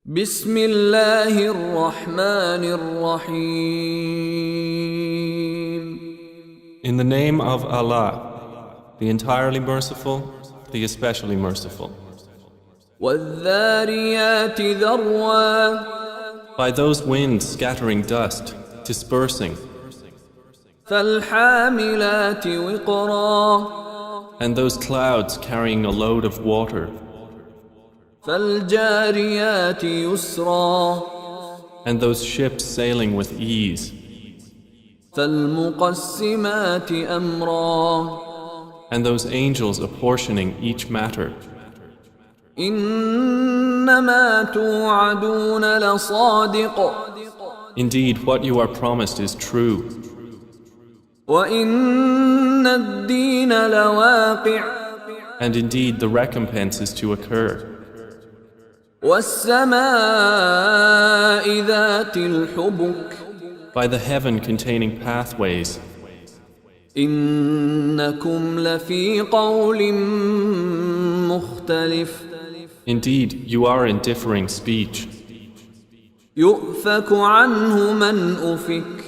بسم الله الرحمن الرحيم. In the name of Allah, the entirely merciful, the especially merciful. والذاريات ذروا. By those winds scattering dust, dispersing, فالحاملات وقرا. and those clouds carrying a load of water, فالجاريات يسرا. and those ships sailing with ease, فالمقسمات أمرا. and those angels apportioning each matter. إنما توعدون لصادق. Indeed, what you are promised is true, وإن الدين لواقع. and indeed the recompense is to occur. والسماء ذات الحبك. By the heaven containing pathways, إنكم لفي قول مختلف. indeed you are in differing speech. يؤفك عنه من أفك.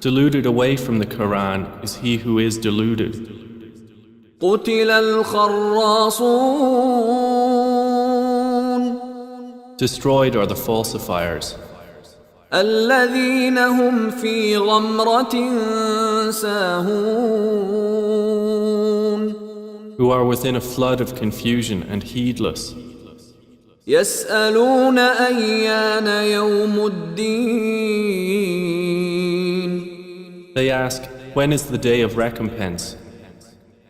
Deluded away from the Quran is he who is deluded. قتل الخراصون. Destroyed are the falsifiers, الذين هم في غمرة ساهون. who are within a flood of confusion and heedless. يسألون أيان يوم الدين. They ask, when is the day of recompense?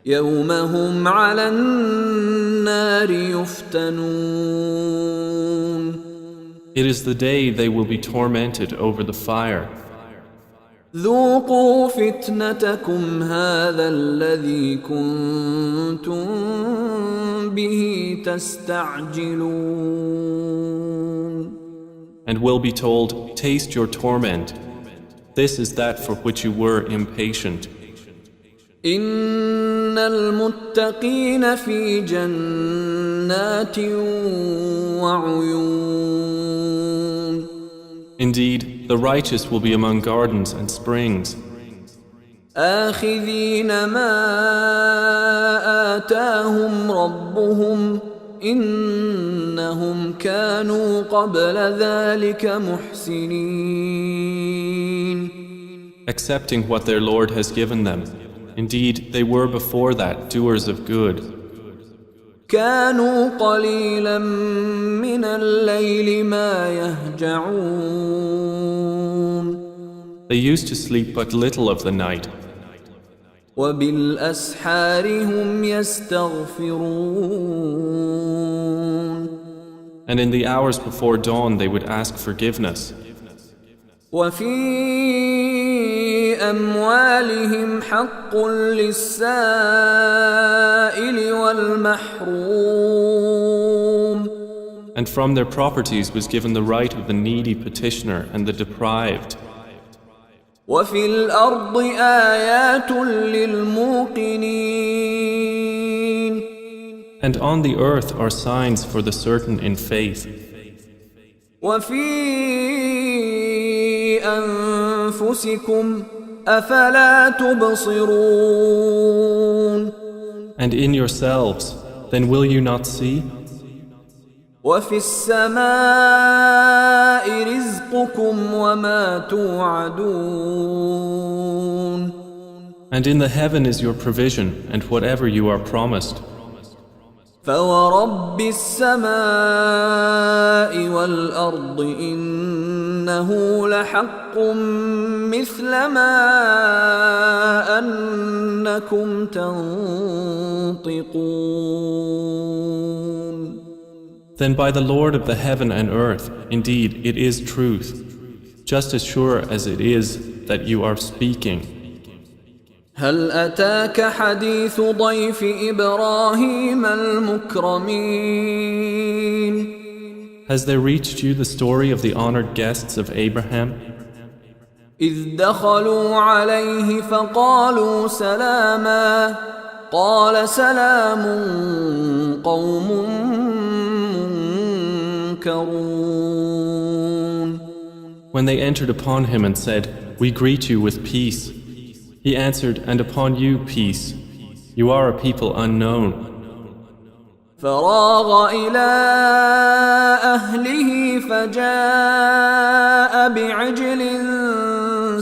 يوم هم على النار يفتنون. It is the day they will be tormented over the fire. ذوقوا فتنتكم هذا الذي كنتم به تستعجلون. And will be told, taste your torment. This is that for which you were impatient. إن المتقين في جنات وعيون. Indeed, the righteous will be among gardens and springs, آخذين ما آتاهم ربهم إنهم كانوا قبل ذلك محسنين. accepting what their Lord has given them. Indeed, they were before that doers of good. كانوا قليلا من الليل ما يهجعون. They used to sleep but little of the night, وبالأسحار هم يستغفرون. and in the hours before dawn they would ask forgiveness. وفي أموالهم حق للسائل والمحروم. And from their properties was given the right of the needy petitioner and the deprived. وفي الأرض آيات للموقنين. And on the earth are signs for the certain in faith. وفي أنفسكم أفلا تبصرون. And in yourselves, then will you not see? وفي السماء رزقكم وما توعدون. And in the heaven is your provision and whatever you are promised. فورب السماء والأرض إنه لحق مثل ما أنكم تنطقون. Then by the Lord of the heaven and earth, indeed it is truth, just as sure as it is that you are speaking. هل أتاك حديث ضيف إبراهيم المكرمين. Has there reached you the story of the honored guests of Abraham? إذ دخلوا عليه فقالوا سلاما قال سلام قوم مُنكَرُونَ. When they entered upon him and said, "We greet you with peace," he answered, "And upon you peace. You are a people unknown." فراغ إلى أهله فجاء بعجل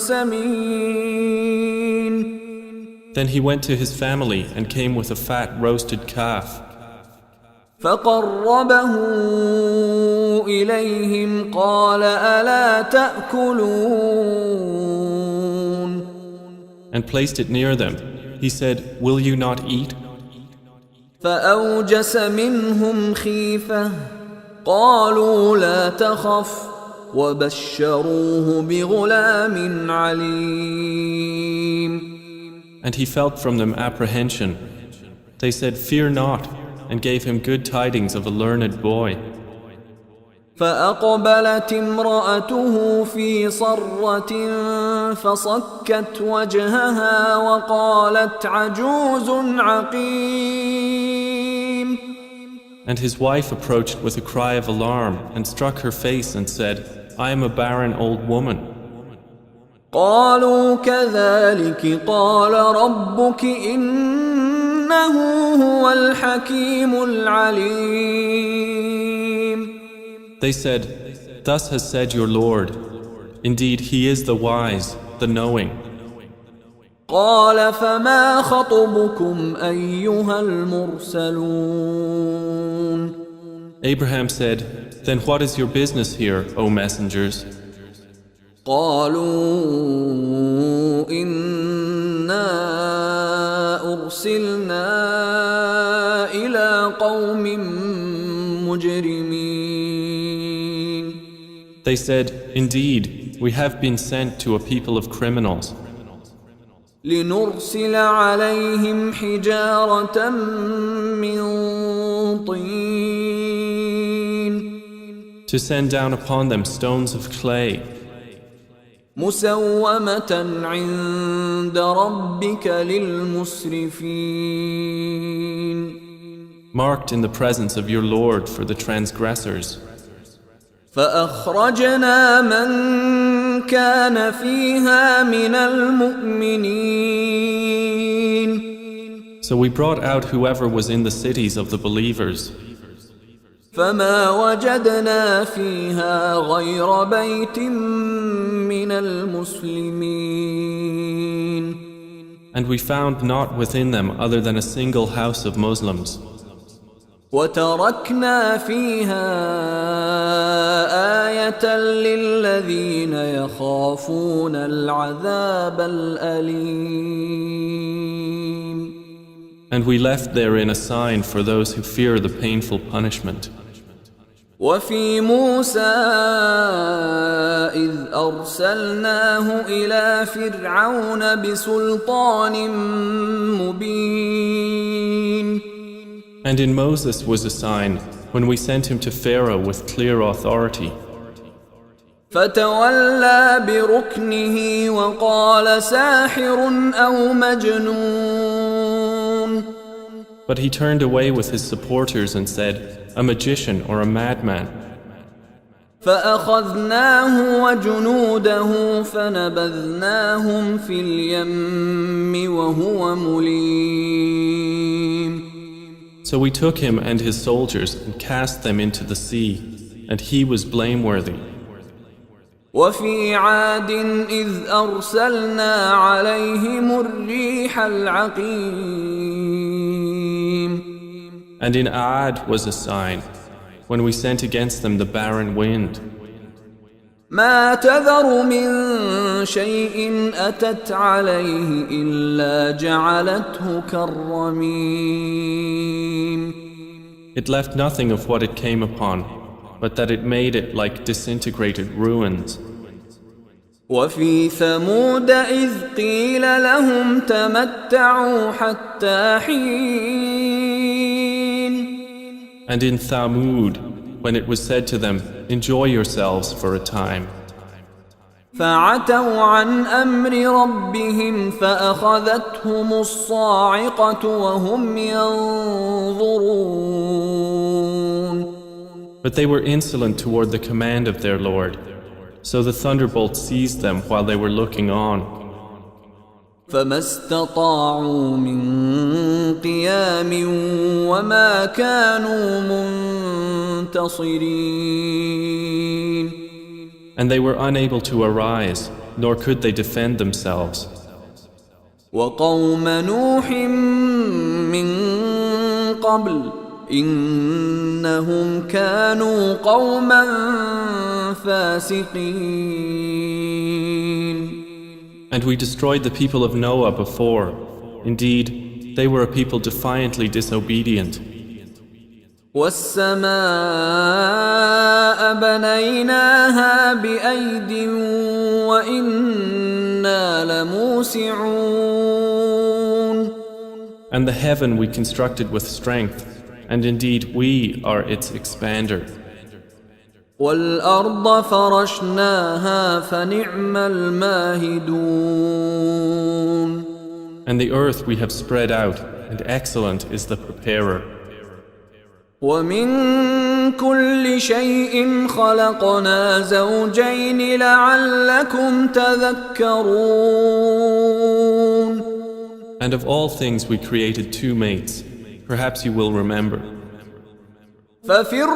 سمين. Then he went to his family and came with a fat roasted calf. فقربه إليهم قال ألا تأكلون. And placed it near them. He said, "Will you not eat?" فأوجس منهم خيفة قالوا لا تخف وبشروه بغلام عليم. And he felt from them apprehension. They said, "Fear not," and gave him good tidings of a learned boy. فأقبلت امرأته في صرة فصكت وجهها وقالت عجوز عقيم. And his wife approached with a cry of alarm and struck her face and said, "I am a barren old woman." قالوا كذلك قال ربك إنه هو الحكيم العليم. They said, "Thus has said your Lord. Indeed, He is the wise, the knowing." قال فما خطبكم أيها المرسلون. Abraham said, "Then what is your business here, O messengers?" قالوا إنا أرسلنا إلى قوم مجرمين. They said, "Indeed, we have been sent to a people of criminals, لنرسل عليهم حجارة من طين. to send down upon them stones of clay, مسومة عند ربك للمسرفين. marked in the presence of your Lord for the transgressors. فأخرجنا من كان فيها من المؤمنين. So we brought out whoever was in the cities of the believers. فما وجدنا فيها غير بيت من المسلمين. And we found not within them other than a single house of Muslims. وتركنا فيها آية للذين يخافون العذاب الأليم. And we left therein a sign for those who fear the painful punishment. وفي موسى إذ أرسلناه إلى فرعون بسلطان مبين. And in Moses was a sign when we sent him to Pharaoh with clear authority. فتولى بركنه وقال ساحر أو مجنون. But he turned away with his supporters and said, "A magician or a madman." فأخذناه وجنوده فنبذناهم في اليم وهو مليم. So we took him and his soldiers and cast them into the sea, and he was blameworthy. وفي عاد إذ أرسلنا عليهم الريح العقيم. And in Ad was a sign, when we sent against them the barren wind. ما تذر من شيء أتت عليه إلا جعلته كالرميم. It left nothing of what it came upon, but that it made it like disintegrated ruins. وفي ثمود إذ قيل لهم تمتعوا حتى حين. And in Thamud, when it was said to them, "Enjoy yourselves for a time." فعتوا عن أمر ربهم فأخذتهم الصاعقة وهم ينظرون. But they were insolent toward the command of their Lord, so the thunderbolt seized them while they were looking on. فما استطاعوا من قيام وما كانوا منتصرين. And they were unable to arise, nor could they defend themselves. وقوم نوح من قبل إنهم كانوا قوما فاسقين. And we destroyed the people of Noah before. Indeed, they were a people defiantly disobedient. والسماء بنيناها بأيد وإنا لموسعون. And the heaven we constructed with strength, and indeed we are its expander. والأرض فرشناها فنعم الماهدون. And the earth we have spread out, and excellent is the preparer. ومن كل شيء خلقنا زوجين لعلكم تذكرون. And of all things we created two mates. Perhaps you will remember. ففروا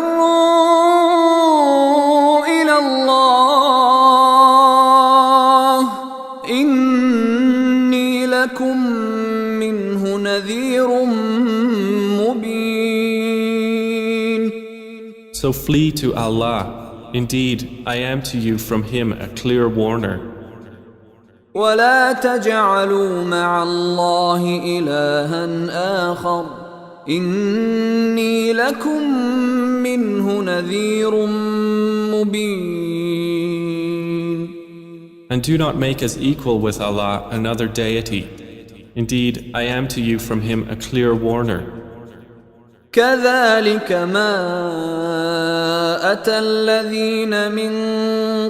إلى الله إني لكم منه نذير مبين. So flee to Allah. Indeed, I am to you from Him a clear warner. ولا تجعلوا مع الله إلها آخر إني لكم منه نذير مبين. And do not make as equal with Allah another deity. Indeed, I am to you from Him a clear warner. كذلك ما أتى الذين من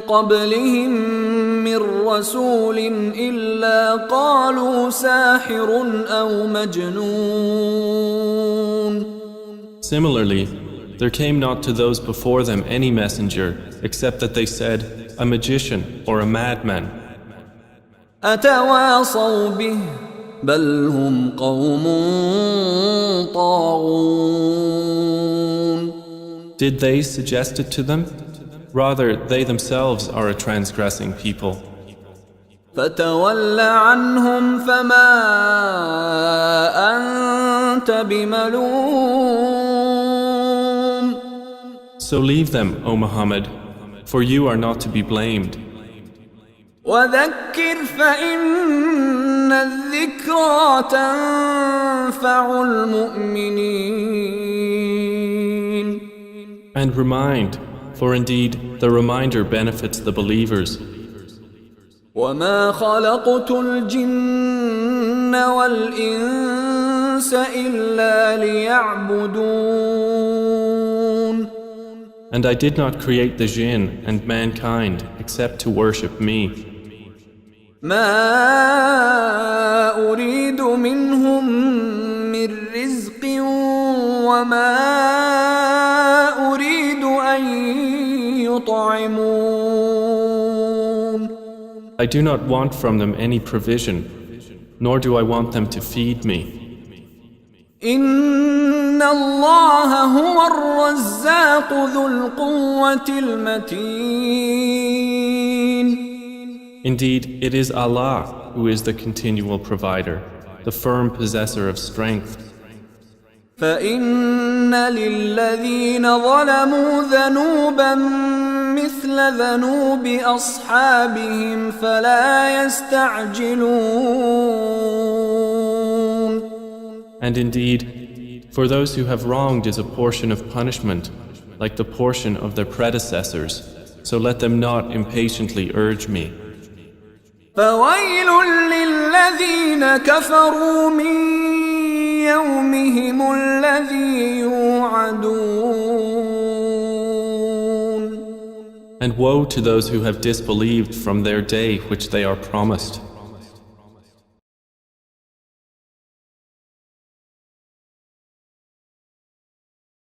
قبلهم من رسول إلا قالوا ساحر أو مجنون. Similarly, there came not to those before them any messenger except that they said, a magician or a madman. أتواصوا به بل هم قوم طاغون. Did they suggest it to them? Rather, they themselves are a transgressing people. فتول عنهم فما أنت بملوم. So leave them, O Muhammad, for you are not to be blamed. وذكر فإن الذكرى تنفع المؤمنين. And remind, for indeed the reminder benefits the believers. وما خلقت الجن والإنس إلا ليعبدون. And I did not create the jinn and mankind except to worship me. ما أريد منهم من رزق وما أريد أن يطعمون. I do not want from them any provision, nor do I want them to feed me. إن الله هو الرزاق ذو القوة المتين. Indeed, it is Allah who is the continual provider, the firm possessor of strength. فإن للذين ظلموا ذنوبا مثل ذنوب أصحابهم فلا يستعجلون. And indeed, for those who have wronged is a portion of punishment, like the portion of their predecessors, so let them not impatiently urge me. فويل للذين كفروا من يومهم الذي يوعدون. And woe to those who have disbelieved from their day which they are promised.